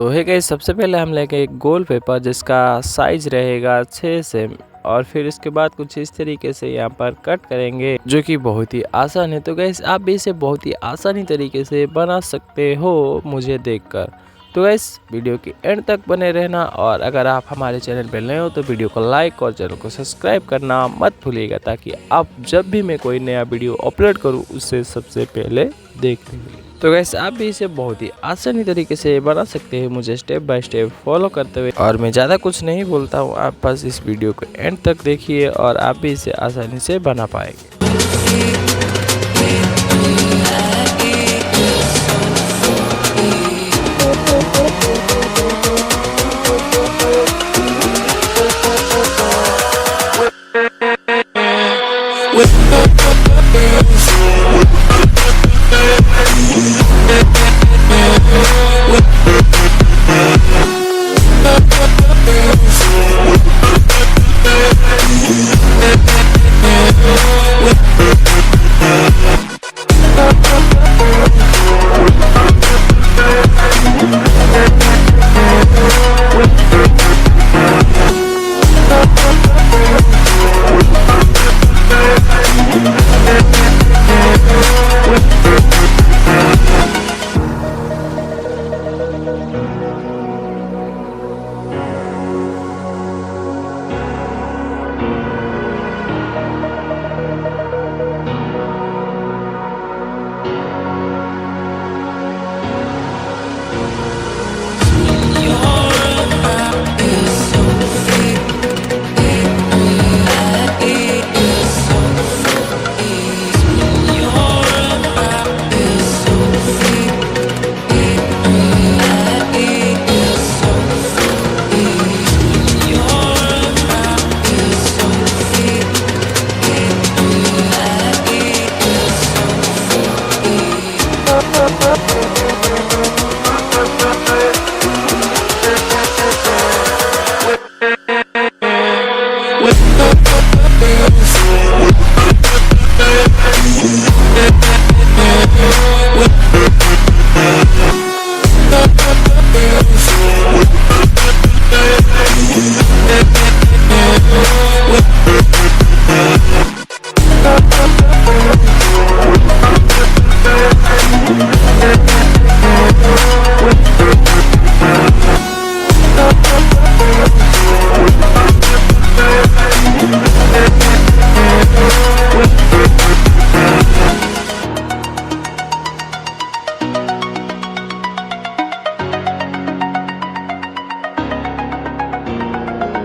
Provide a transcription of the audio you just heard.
तो है गाइस, सबसे पहले हम लेंगे एक गोल पेपर जिसका साइज रहेगा 6 सेम और फिर इसके बाद कुछ इस तरीके से यहाँ पर कट करेंगे, जो कि बहुत ही आसान है। तो गाइस आप भी इसे बहुत ही आसानी तरीके से बना सकते हो मुझे देखकर। तो गाइस वीडियो के एंड तक बने रहना, और अगर आप हमारे चैनल पर नए हो तो वीडियो को लाइक और चैनल को सब्सक्राइब करना मत भूलिएगा, ताकि आप जब भी मैं कोई नया वीडियो अपलोड करूँ उससे सबसे पहले देखने के लिए। तो गैस आप भी इसे बहुत ही आसानी तरीके से बना सकते हैं मुझे स्टेप बाय स्टेप फॉलो करते हुए। और मैं ज़्यादा कुछ नहीं बोलता हूँ, आप बस इस वीडियो को एंड तक देखिए और आप भी इसे आसानी से बना पाएंगे। with